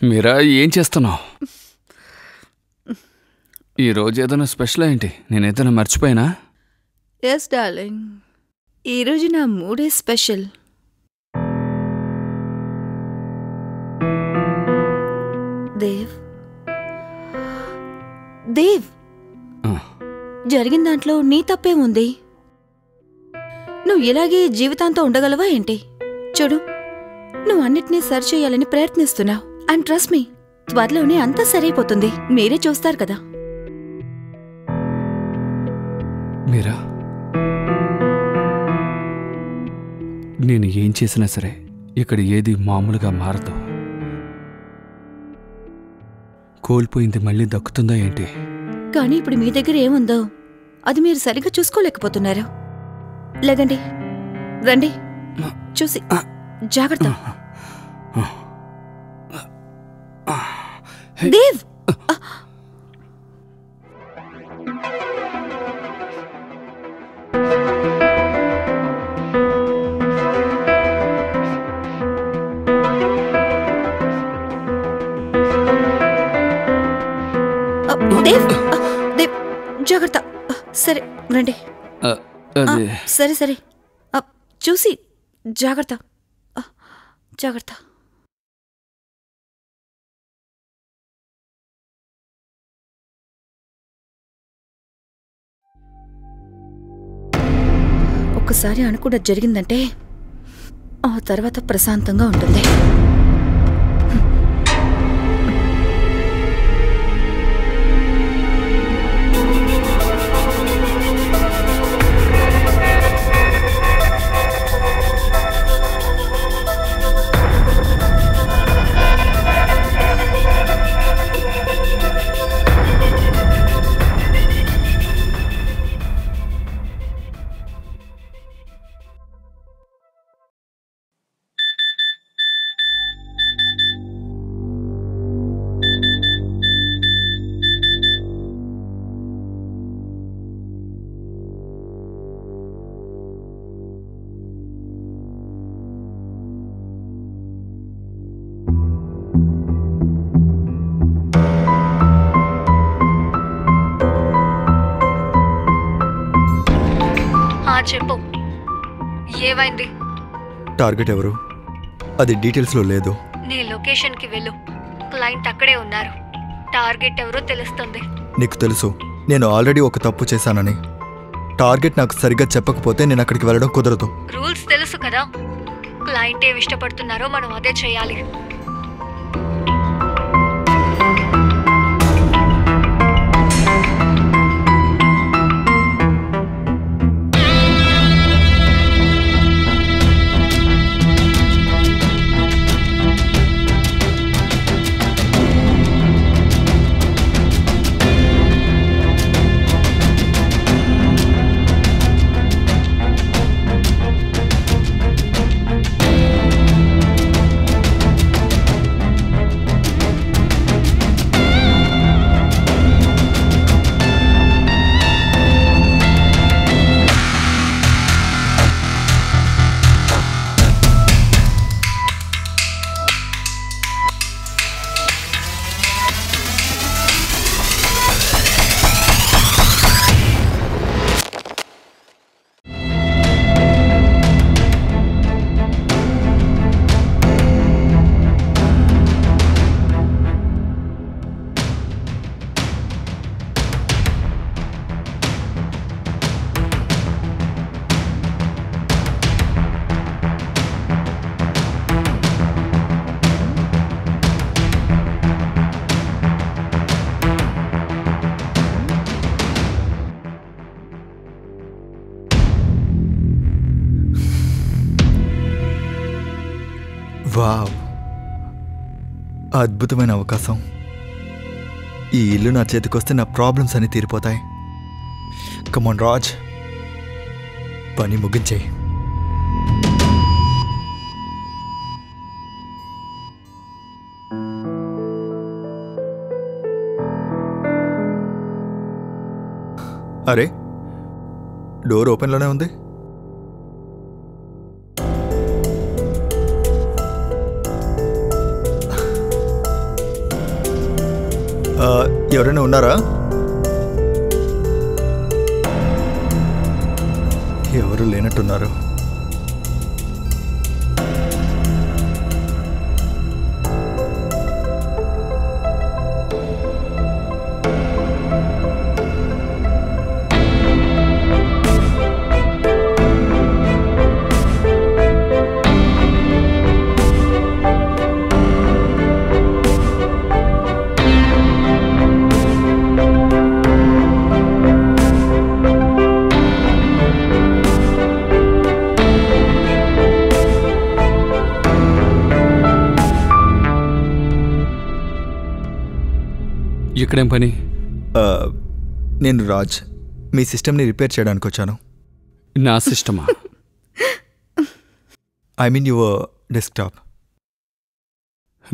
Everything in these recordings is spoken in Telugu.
మీరా ఏం చేస్తున్నావు? ఈరోజు ఏదైనా స్పెషల్ ఏంటి? నేనేదైనా మర్చిపోయినా? ఎస్ డార్లింగ్, ఈరోజు నా మూడే స్పెషల్. దేవ్ దేవ్, జరిగిన దాంట్లో నీ తప్పేముంది? నువ్వు ఇలాగే జీవితాంతం ఉండగలవా ఏంటి? చూడు, నువ్వు అన్నిటినీ సరిచేయాలని ప్రయత్నిస్తున్నావు. అండ్ ట్రస్ట్ మీ, త్వరలోనే అంతా సరైపోతుంది. మీరే చూస్తారు కదా. మీరా, నేను ఏం చేసినా సరే ఇక్కడ ఏది మామూలుగా మారదు. కోల్పోయింది మళ్ళీ దక్కుతుందా ఏంటి? కానీ ఇప్పుడు మీ దగ్గర ఏముందో అది మీరు సరిగ్గా చూసుకోలేకపోతున్నారు. లేదండి, రండి చూసి జాగ్రత్త. దేవ్, దేవ్, దేవ్, జాగ్రత్త. సరే రండి. సరే సరే, చూసి జాగ్రత్త, జాగ్రత్త. ఒక్కసారి అనుకుండా జరిగిందంటే ఆ తర్వాత ప్రశాంతంగా ఉంటుంది. చెప్పు, ఏమైంది? టార్గెట్ ఎవరు? అది డీటెయిల్స్లో లేదు. నీ లొకేషన్కి వెళ్ళు, క్లయింట్ అక్కడే ఉన్నారు. టార్గెట్ ఎవరో తెలుస్తుంది. నీకు తెలుసు నేను ఆల్రెడీ ఒక తప్పు చేశానని. టార్గెట్ నాకు సరిగ్గా చెప్పకపోతే నేను అక్కడికి వెళ్ళడం కుదరదు. రూల్స్ తెలుసు కదా, క్లయింట్ ఏమి ఇష్టపడుతున్నారో మనం అదే చేయాలి. వావ్, అద్భుతమైన అవకాశం. ఈ ఇల్లు నా చేతికొస్తే నా ప్రాబ్లమ్స్ అన్నీ తీరిపోతాయి. కమాన్ రాజ్, పని ముగించేయి. అరే, డోర్ ఓపెన్లోనే ఉంది. ఎవరైనా ఉన్నారా? ఎవరు లేనట్టున్నారు. ఇక్కడేం పని? నేను రాజ్, మీ సిస్టమ్ని రిపేర్ చేయడానికి వచ్చాను. నా సిస్టమా? I mean your desktop.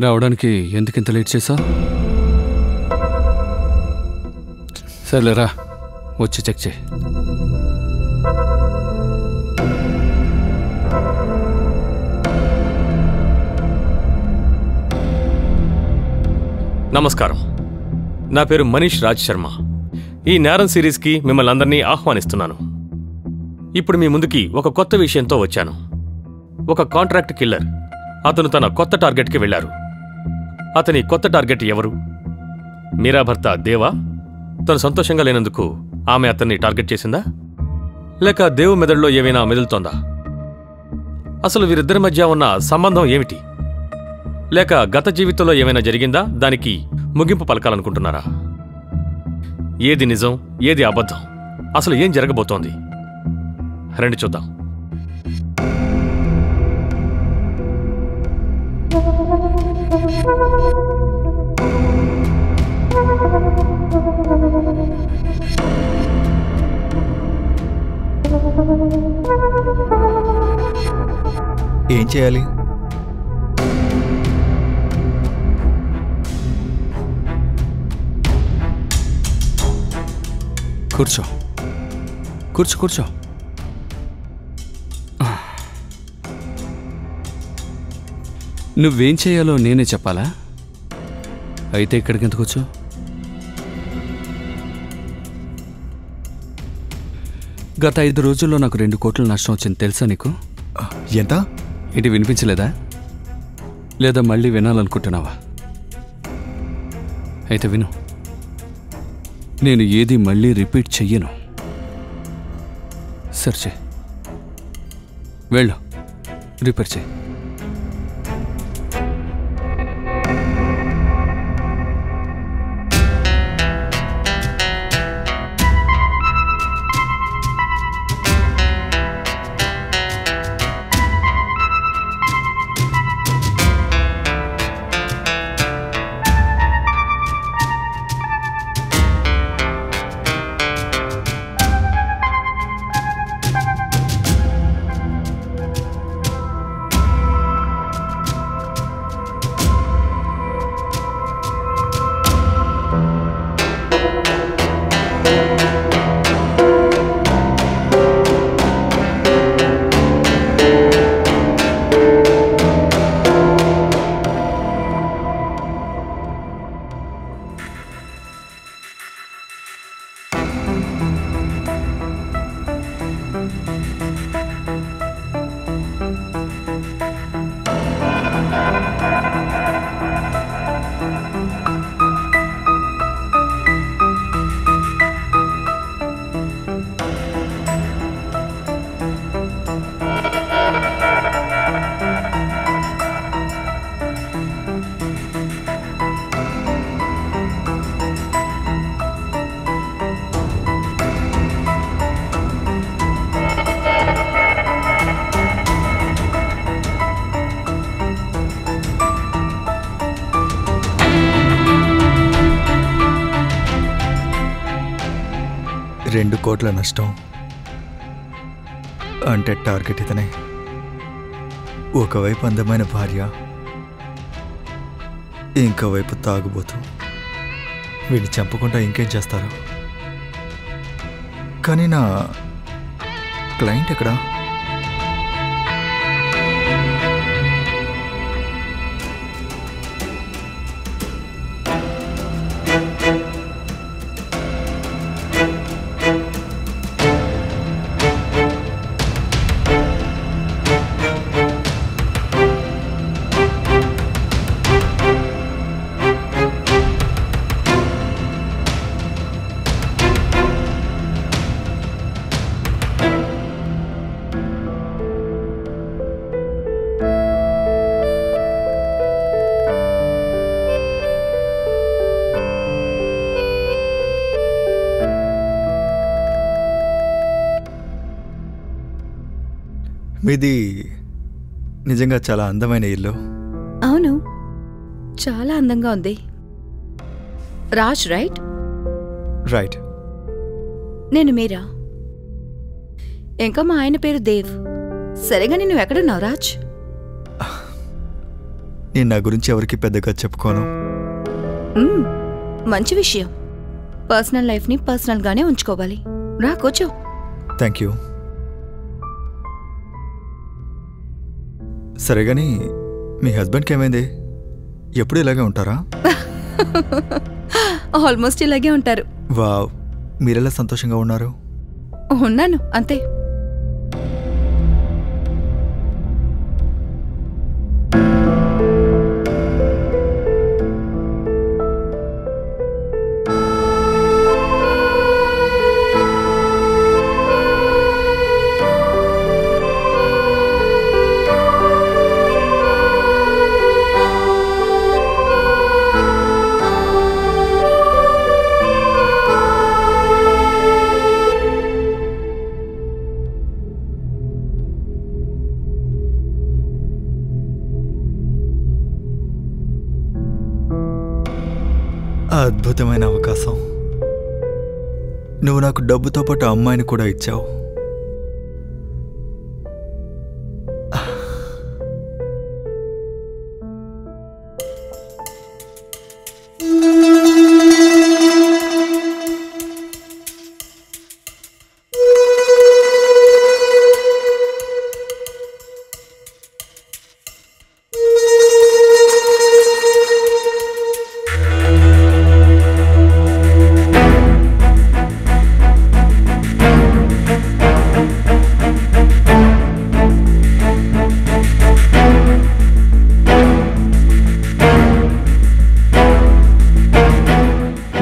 రావడానికి ఎందుకింత లేట్ చేసావు? సర్లేరా, వచ్చి చెక్ చేయి. నమస్కారం, నా పేరు మనీష్ రాజ్ శర్మ. ఈ నేరం సిరీస్కి మిమ్మల్ని అందరినీ ఆహ్వానిస్తున్నాను. ఇప్పుడు మీ ముందుకి ఒక కొత్త విషయంతో వచ్చాను. ఒక కాంట్రాక్ట్ కిల్లర్ అతను తన కొత్త టార్గెట్కి వెళ్లారు. అతని కొత్త టార్గెట్ ఎవరు? మీరా భర్త దేవా తను సంతోషంగా లేనందుకు ఆమె అతన్ని టార్గెట్ చేసిందా, లేక దేవు మెదడులో ఏమైనా మెదులుతోందా? అసలు వీరిద్దరి మధ్య ఉన్న సంబంధం ఏమిటి? లేక గత జీవితంలో ఏమైనా జరిగిందా, దానికి ముగింపు పలకాలనుకుంటున్నారా? ఏది నిజం, ఏది అబద్ధం, అసలు ఏం జరగబోతోంది? రండి చూద్దాం. ఏం చేయాలి? కూర్చో కూర్చో కూర్చో. నువ్వేం చేయాలో నేనే చెప్పాలా? అయితే ఇక్కడికి ఎందుకు వచ్చావు? గత 5 రోజుల్లో నాకు 2 కోట్ల నష్టం వచ్చింది, తెలుసా నీకు? ఎంత? ఏంటి, వినిపించలేదా? లేదా మళ్ళీ వినాలనుకుంటున్నావా? అయితే విను. నేను ఏది మళ్ళీ రిపీట్ చెయ్యను. సర్చే, వెళ్ళు, రిపేర్ చేయి. రెండు కోట్ల నష్టం అంటే టార్గెట్ ఇతనే. ఒకవైపు అందమైన భార్య, ఇంకోవైపు తాగుబోతు. వీడిని చంపకుండా ఇంకేం చేస్తారు? కానీ నా క్లయింట్ ఎక్కడా? మీది నిజంగా చాలా అందమైన ఇల్లు. అవును, చాలా అందంగా ఉంది. రాజ్ రైట్? రైట్. నేను మీరా. ఇంకా మా ఆయన పేరు దేవ్. సరేగాని నువ్వు ఎక్కడున్నావు రాజ్? నేను నా గురించి ఎవరికి పెద్దగా చెప్పుకోను. మంచి విషయం. పర్సనల్ లైఫ్ని పర్సనల్గానే ఉంచుకోవాలి. రా కూర్చో. Thank you. సరే కానీ మీ హస్బెండ్కి ఏమైంది? ఎప్పుడు ఇలాగే ఉంటారా? ఆల్మోస్ట్ ఇలాగే ఉంటారు. వావ్, మీరెలా సంతోషంగా ఉన్నారు? ఉన్నాను అంతే. అద్భుతమైన అవకాశం. నువ్వు నాకు డబ్బుతో పాటు అమ్మాయిని కూడా ఇచ్చావు.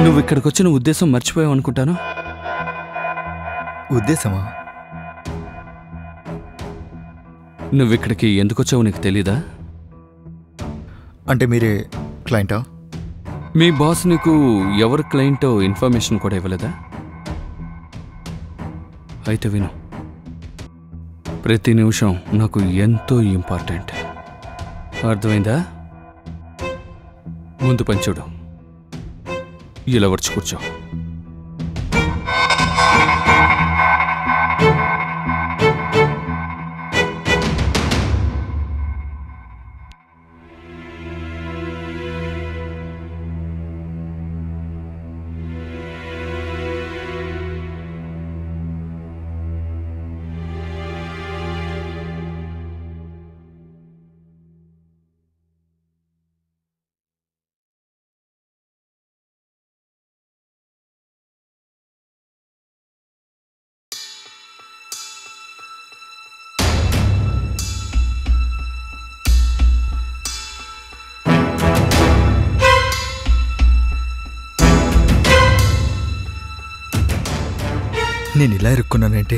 నువ్వు ఇక్కడికి వచ్చిన ఉద్దేశం మర్చిపోయావు అనుకుంటాను. ఉద్దేశమా? నువ్వు ఇక్కడికి ఎందుకు వచ్చావు నీకు తెలీదా? అంటే మీరే క్లయింటా? మీ బాస్ నీకు ఎవరు క్లయింటో ఇన్ఫర్మేషన్ కూడా ఇవ్వలేదా? అయితే విను, ప్రతి నిమిషం నాకు ఎంతో ఇంపార్టెంట్. అర్థమైందా? ముందు పని చూడు. ఇలా వచ్చి కూర్చో. నేను ఇలా ఇరుక్కున్నానంటే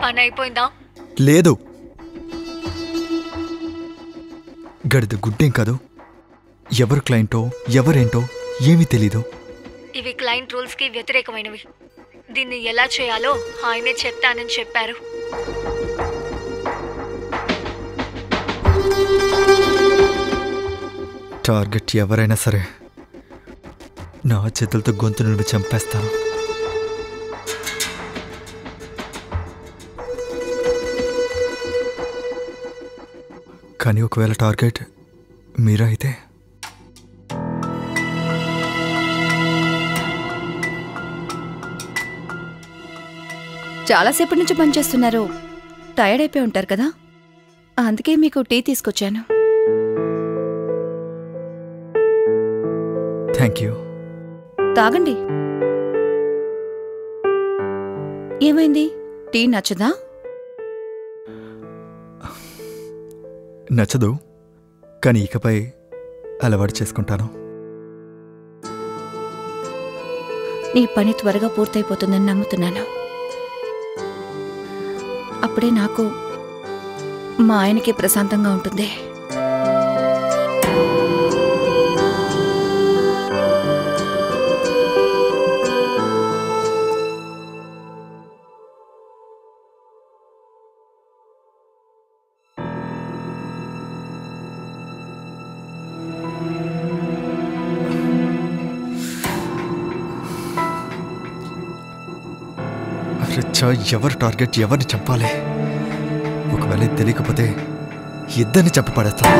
పని అయిపోయిందా? లేదు. గడిద గుడ్డేం కాదు. ఎవరు క్లయింటో ఎవరేంటో ఏమీ తెలీదు. ఇవి క్లయింట్ రూల్స్కి వ్యతిరేకమైనవి. దీన్ని ఎలా చేయాలో ఆయనే చెప్తానని చెప్పారు. టార్గెట్ ఎవరైనా సరే నా చేతులతో గొంతు నుండి చంపేస్తాను. కానీ ఒకవేళ టార్గెట్ మీరా అయితే చాలాసేపటి నుంచి పనిచేస్తున్నారు. టైర్డ్ అయిపోయి ఉంటారు కదా, అందుకే మీకు టీ తీసుకొచ్చాను. Thank you. తాగండి. ఏమైంది? టీ నచ్చదా? నచ్చదు, కానీ ఇకపై అలవాటు చేసుకుంటాను. నీ పని త్వరగా పూర్తయిపోతుందని నమ్ముతున్నాను. అప్పుడే నాకు మా ఆయనకి ప్రశాంతంగా ఉంటుంది. ఎవరు టార్గెట్ ఎవరిని చంపాలి? ఒకవేళ ఇది తెలియకపోతే ఇద్దరిని చంపి పడేస్తాను.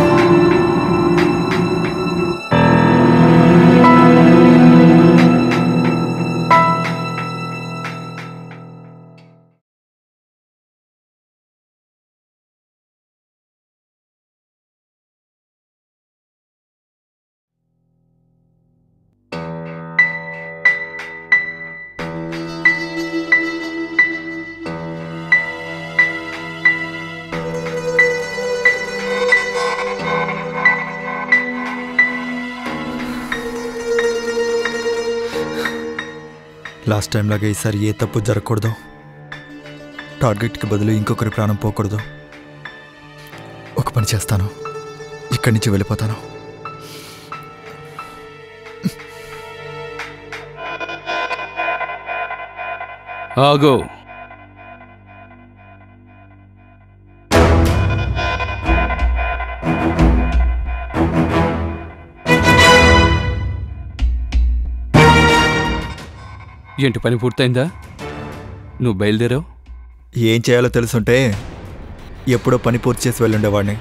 లాస్ట్ టైం లాగా ఈసారి ఏ తప్పు జరగకూడదు. టార్గెట్కి బదులు ఇంకొకరి ప్రాణం పోకూడదు. ఒక పని చేస్తాను, ఇక్కడి నుంచి వెళ్ళిపోతాను. ఆగో. ఏంటి పని పూర్తయిందా? నువ్వు బయలుదేరావు? ఏం చేయాలో తెలుసుంటే ఎప్పుడో పని పూర్తి చేసి వెళ్ళుండేవాడిని.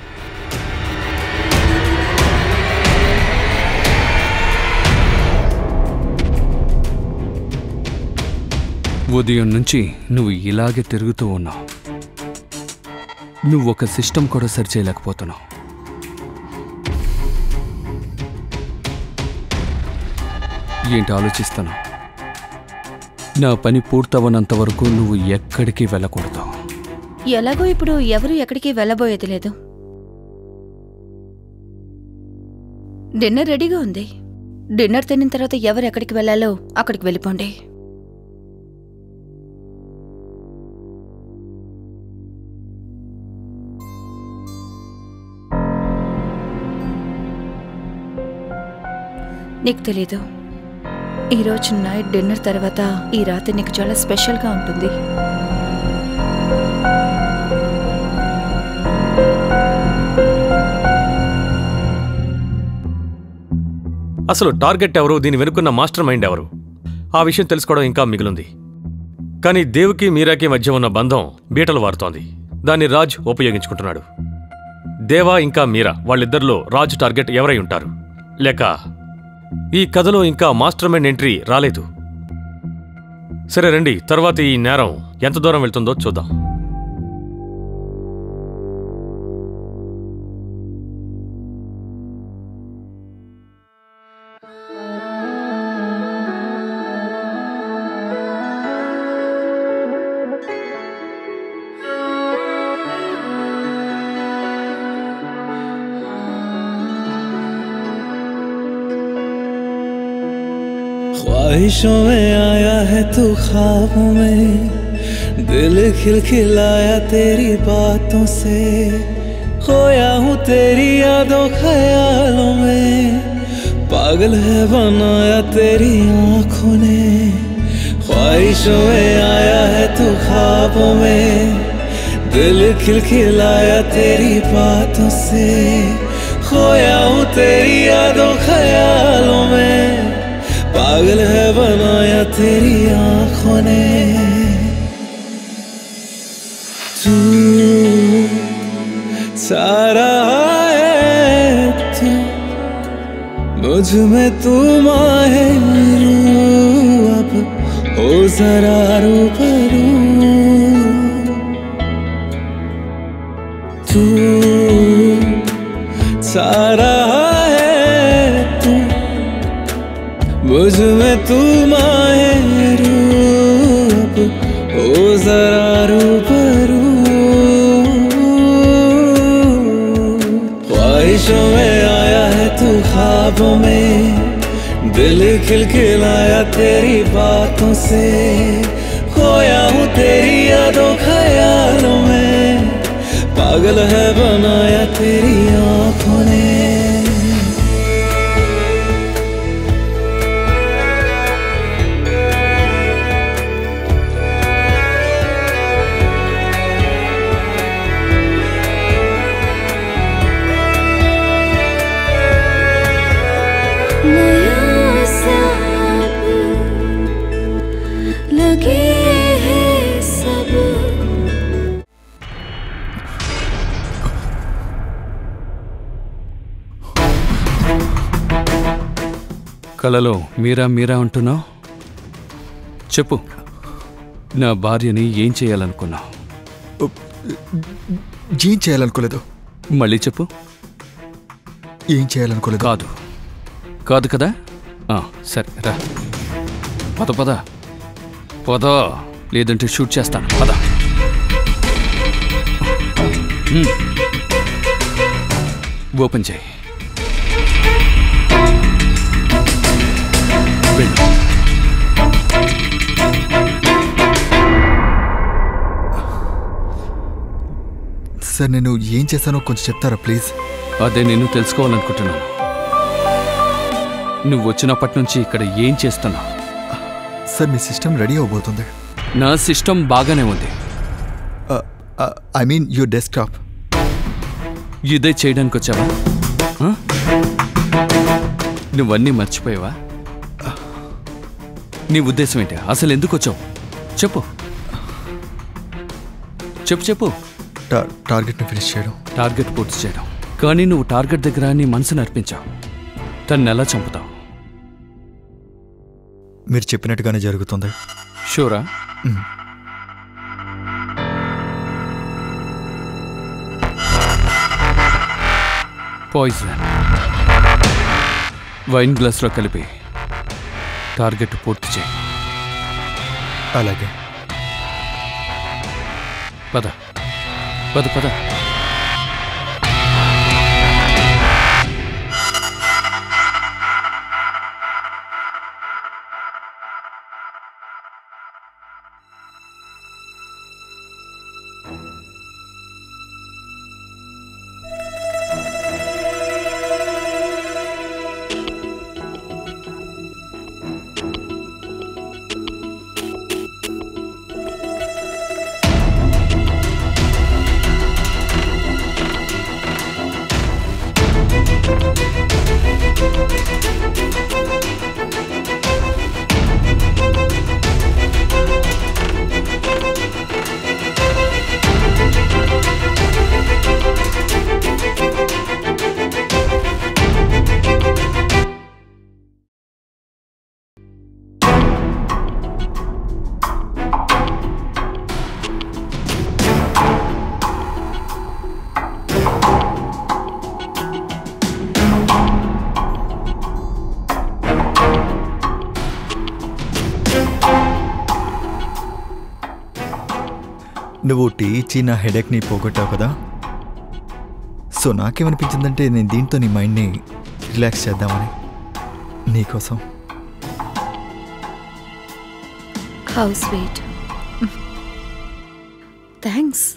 ఉదయం నుంచి నువ్వు ఇలాగే తిరుగుతూ ఉన్నావు. నువ్వు ఒక సిస్టమ్ కూడా సరి చేయలేకపోతున్నావు. ఏంటి ఆలోచిస్తున్నావు? నా పని పూర్తవనంత వరకు నువ్వు ఎక్కడికి వెళ్ళకూడదు. ఎలాగో ఇప్పుడు ఎవరు ఎక్కడికి వెళ్ళబోయేది లేదు. డిన్నర్ రెడీగా ఉంది. డిన్నర్ తిన్న తర్వాత ఎవరు ఎక్కడికి వెళ్ళాలో అక్కడికి వెళ్ళిపోండి. నీకు తెలీదు, ఈరోజు నైట్ డిన్నర్ తర్వాత ఈ రాత్రి నీకు చాలా స్పెషల్గా ఉంటుంది. అసలు టార్గెట్ ఎవరు, దీని వెనుకున్న మాస్టర్ మైండ్ ఎవరు, ఆ విషయం తెలుసుకోవడం ఇంకా మిగిలింది. కానీ దేవ్కి మీరాకి మధ్య ఉన్న బంధం బీటలు వారుతోంది. దాన్ని రాజ్ ఉపయోగించుకుంటున్నాడు. దేవా ఇంకా మీరా వాళ్ళిద్దరిలో రాజ్ టార్గెట్ ఎవరై ఉంటారు? లేక ఈ కథలో ఇంకా మాస్టర్ మైండ్ ఎంట్రీ రాలేదు. సరే రండి, తర్వాత ఈ నేరం ఎంత దూరం వెళ్తుందో చూద్దాం. ख्वाहिशों में आया है तू ख्वाबों में, दिल खिलखिलाया तेरी बातों से, खोया हूँ तेरी यादों ख्यालों में, पागल है बनाया तेरी आँखों ने। ख्वाहिशों में आया है तू ख्वाबों में, दिल खिलखिलाया तेरी बातों से, खोया हूँ तेरी यादों ख्यालों में, पागल है बनाया तेरी आँखों ने। तू सारा है तू, मुझ में तू माहिर, अब हो जरा रूबरू। तू सारा है तू, मुझ में तू माहिर, अब हो जरा रूबरू। ख्वाहिशों में आया है तू ख्वाबों में, दिल खिलखिलाया तेरी बातों से, खोया हूँ तेरी यादों ख्यालों में, पागल है बनाया तेरी आँखों ने। नया सा लगे है सब కలలో మీరా మీరా అంటున్నావు? చెప్పు, నా భార్యని ఏం చేయాలనుకున్నావు? ఏం చేయాలనుకోలేదు. మళ్ళీ చెప్పు. ఏం చేయాలనుకోలేదు. కాదు కాదు కదా? సరే రా, పద పద పద, లేదంటే షూట్ చేస్తాను. పద. ఓపెన్ చేయి. వెళ్ళు. సార్, నేను ఏం చేశానో కొంచెం చెప్తారా ప్లీజ్? అదే నేను తెలుసుకోవాలనుకుంటున్నాను. నువ్వు వచ్చినప్పటి నుంచి ఇక్కడ ఏం చేస్తున్నావు? సార్, మీ సిస్టమ్ రెడీ అవబోతుంది. నా సిస్టమ్ బాగానే ఉంది. I mean your desktop. ఇదే చేయడానికి వచ్చావా? నువ్వన్నీ మర్చిపోయావా? నీ ఉద్దేశం ఏంటి? అసలు ఎందుకు వచ్చావు? చెప్పు చెప్పు చెప్పు. టార్గెట్ని ఫినిష్ చేయడం. టార్గెట్ పూర్తి చేయడం. కానీ నువ్వు టార్గెట్ దగ్గర నీ మనసును అర్పించావు. తను ఎలా చంపుతావు? మీరు చెప్పినట్టుగానే జరుగుతుంది. షూరా? పాయిజన్ వైన్ గ్లాస్లో కలిపి టార్గెట్ పూర్తి చేయి. అలాగే. పద పద పద. నువ్వు టీ ఇచ్చి నా హెడేక్ని పోగొట్టావు కదా. సో నాకేమనిపించిందంటే నేను దీంతో నీ మైండ్ని రిలాక్స్ చేద్దామని, నీకోసం. How sweet. థ్యాంక్స్.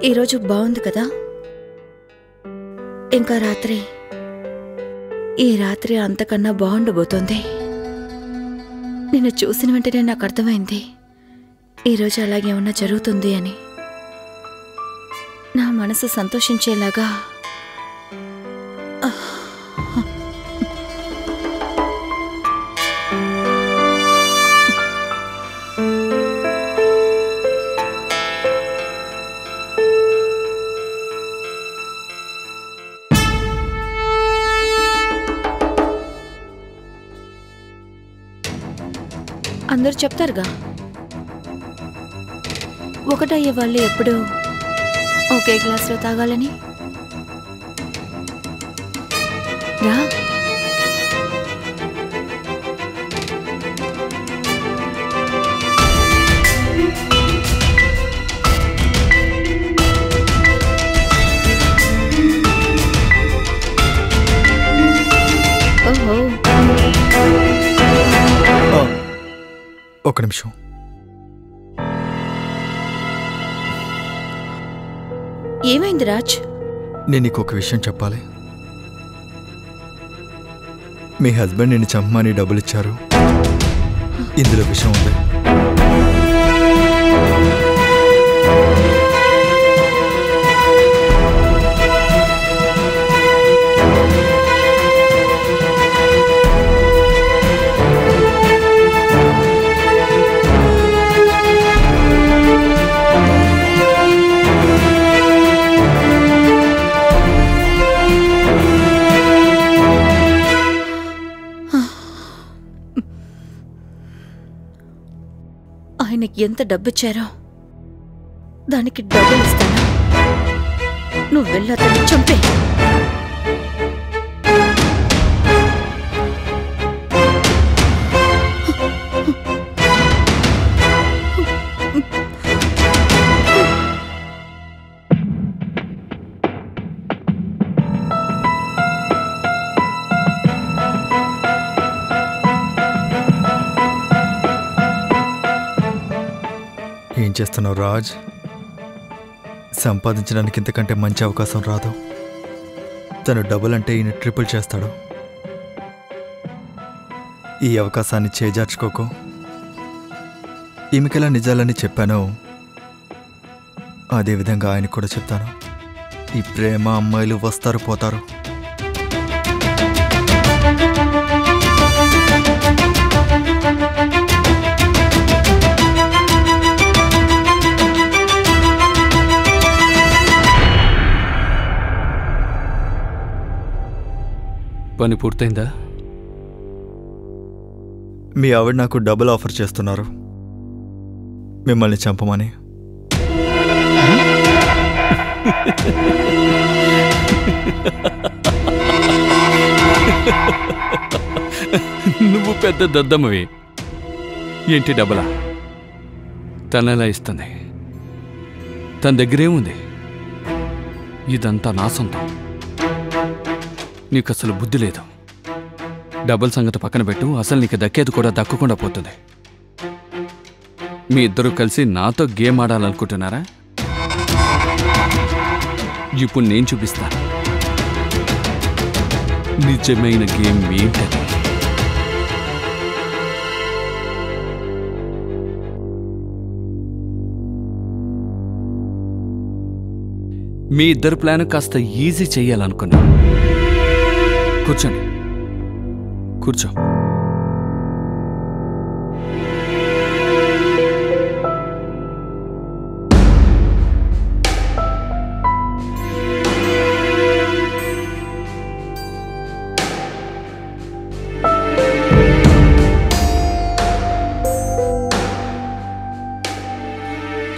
ఈరోజు బాగుంది కదా. ఇంకా ఈ రాత్రి అంతకన్నా బాగుండబోతోంది. నిన్ను చూసిన వెంటనే నాకు అర్థమైంది ఈరోజు అలాగేమన్నా జరుగుతుంది అని. నా మనసు సంతోషించేలాగా అందరూ చెప్తారుగా, ఒకటయ్యే వాళ్ళు ఎప్పుడూ ఒకే గ్లాసులో తాగాలని. రా. ఓహో, ఒక నిమిషం. ఏమైంది రాజ్? నేను నీకు ఒక విషయం చెప్పాలి. మీ హస్బెండ్ నిన్ను చంపమని డబ్బులు ఇచ్చారు. ఇందులో విషయం ఉంది. ఆయనకి ఎంత డబ్బిచ్చారో దానికి డబ్బులు ఇస్తాను. నువ్వు వెళ్ళి అతన్ని చంపే. ఏం చేస్తున్నావు రాజ్? సంపాదించడానికి ఇంతకంటే మంచి అవకాశం రాదు. తను డబుల్ అంటే ఈయన ట్రిపుల్ చేస్తాడు. ఈ అవకాశాన్ని చేజార్చుకోకు. ఈమెకెలా నిజాలని చెప్పానో అదేవిధంగా ఆయన కూడా చెప్తాను. ఈ ప్రేమ అమ్మాయిలు వస్తారు పోతారు. పని పూర్తయిందా? మీ ఆవిడ నాకు డబుల్ ఆఫర్ చేస్తున్నారు, మిమ్మల్ని చంపమని. నువ్వు పెద్ద దద్దమ్మవి. ఏంటి డబ్బలా? తనెలా ఇస్తుంది? తన దగ్గరేముంది? ఇదంతా నా సొంతం. నీకు అసలు బుద్ధి లేదు. డబుల్ సంగతి పక్కన పెట్టు. అసలు నీకు దక్కేది కూడా దక్కకుండా పోతుంది. మీ ఇద్దరు కలిసి నాతో గేమ్ ఆడాలనుకుంటున్నారా? ఇప్పుడు నేను చూపిస్తాను నిజమైన గేమ్ ఏంటని. మీ ఇద్దరు ప్లాన్ కాస్త ఈజీ చెయ్యాలనుకున్నా. కూర్చోండి, కూర్చో.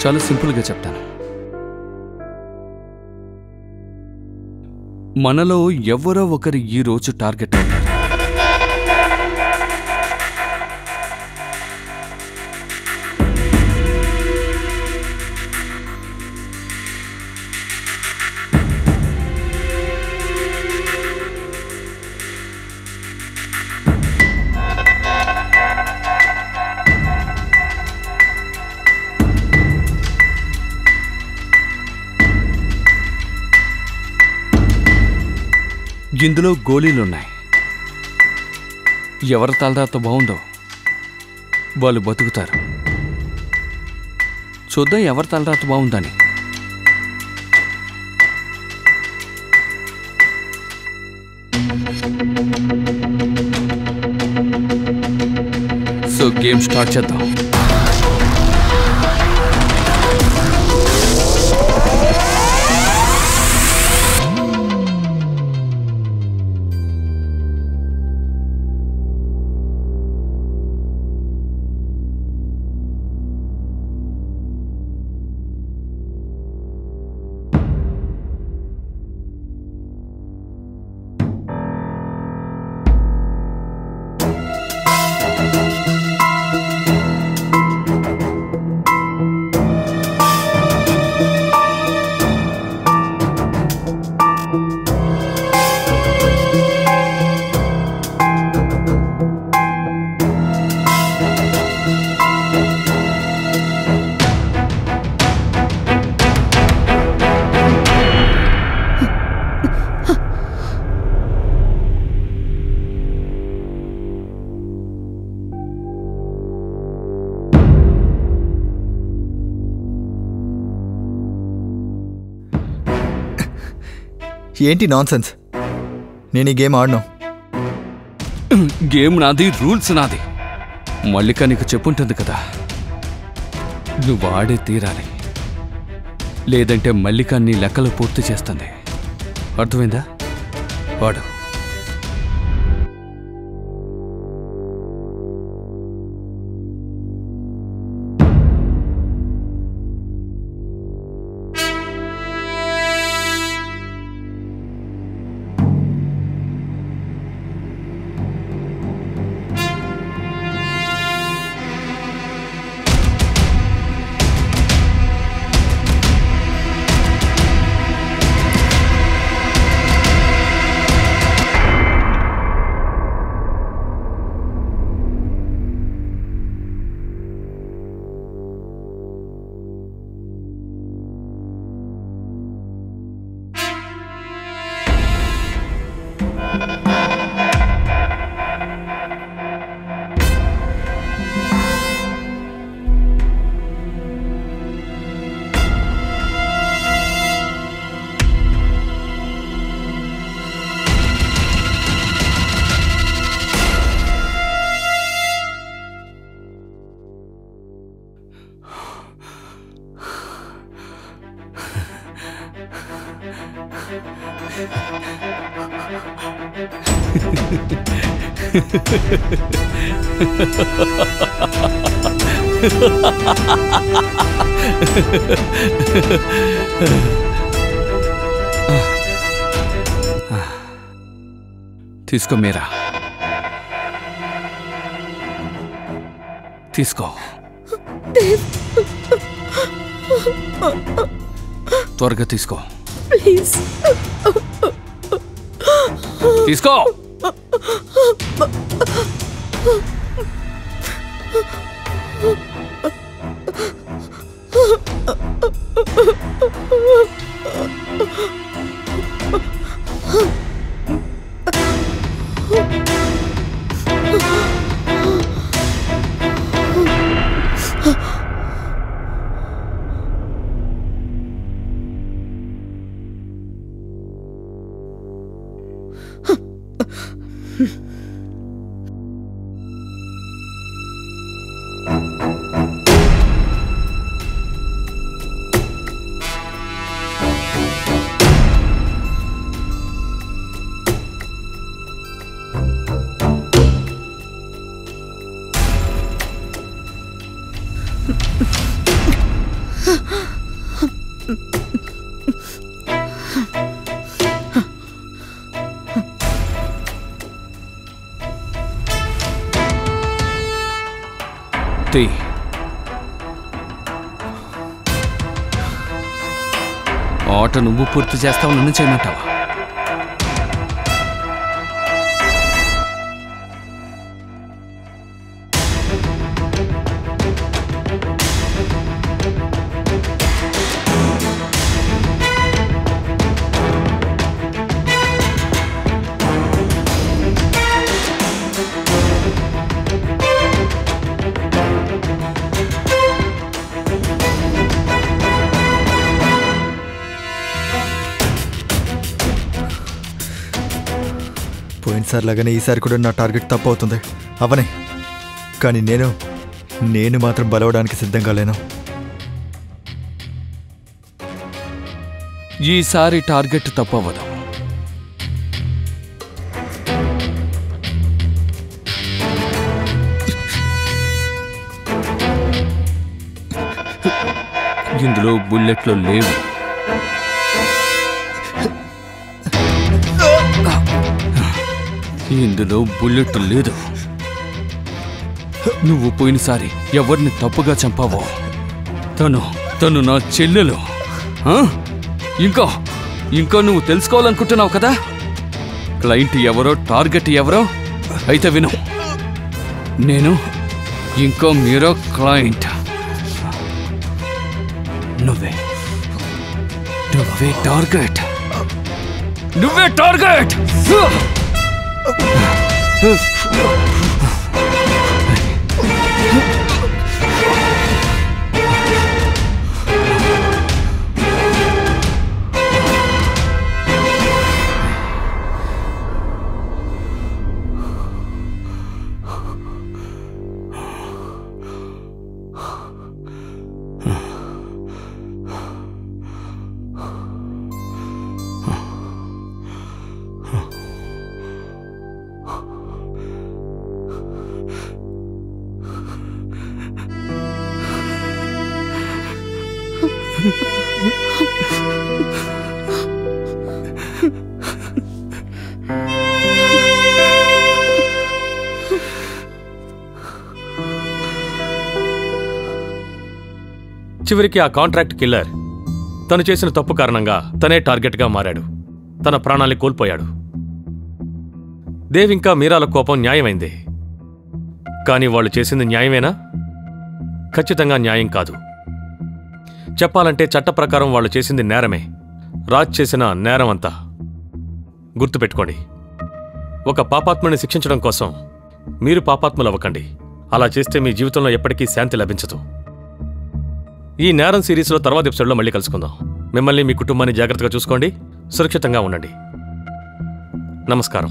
చాలా సింపుల్గా చెప్తాను. మనలో ఎవరో ఒకరు ఈ రోజు టార్గెట్ అవుతారు. ఇందులో గోళీలున్నాయి. ఎవరి తలరాత బాగుందో వాళ్ళు బతుకుతారు. చూద్దాం ఎవరి తలరాత బాగుందని. సో గేమ్ స్టార్ట్ చేద్దాం. ఏంటి నాన్సెన్స్? నేను ఈ గేమ్ ఆడను. గేమ్ నాది, రూల్స్ నాది. మల్లిక నీకు చెప్పుంటుంది కదా, నువ్వు ఆడే తీరాలి, లేదంటే మల్లిక నీ లెక్కలు పూర్తి చేస్తుంది. అర్థమైందా? వాడు తీసుకో మీరా, తీసుకో. త్వరగా తీసుకో, ప్లీజ్ తీసుకో. ఆట నువ్వు పూర్తి చేస్తావు, నన్ను చేయమంటావా? పోయినసారి లాగానే ఈసారి కూడా నా టార్గెట్ తప్పు అవుతుంది. అవనే, కానీ నేను మాత్రం బలవడానికి సిద్ధంగా లేను. ఈసారి టార్గెట్ తప్పవదు. ఇందులో బుల్లెట్లు లేవు. ఇందులో బుల్లెట్ లేదు. నువ్వు పోయినసారి ఎవరిని తప్పుగా చంపావో తను నా చెల్లెలు. ఇంకా నువ్వు తెలుసుకోవాలనుకుంటున్నావు కదా, క్లయింట్ ఎవరో టార్గెట్ ఎవరో? అయితే విను, నేను ఇంకో మీరో క్లయింట్. నువ్వే టార్గెట్. నువ్వే టార్గెట్. చివరికి ఆ కాంట్రాక్ట్ కిల్లర్ తను చేసిన తప్పు కారణంగా తనే టార్గెట్గా మారాడు. తన ప్రాణాల్ని కోల్పోయాడు. దేవ్ ఇంకా మీరాల కోపం న్యాయమైంది. కానీ వాళ్ళు చేసింది న్యాయమేనా? ఖచ్చితంగా న్యాయం కాదు. చెప్పాలంటే చట్ట ప్రకారం వాళ్ళు చేసింది నేరమే. రాజ్ చేసిన నేరం అంతా. గుర్తుపెట్టుకోండి, ఒక పాపాత్ముని శిక్షించడం కోసం మీరు పాపాత్ములవ్వకండి. అలా చేస్తే మీ జీవితంలో ఎప్పటికీ శాంతి లభించదు. ఈ నేరం సిరీస్లో తర్వాత ఎపిసోడ్లో మళ్ళీ కలుసుకుందాం. మిమ్మల్ని మీ కుటుంబాన్ని జాగ్రత్తగా చూసుకోండి. సురక్షితంగా ఉండండి. నమస్కారం.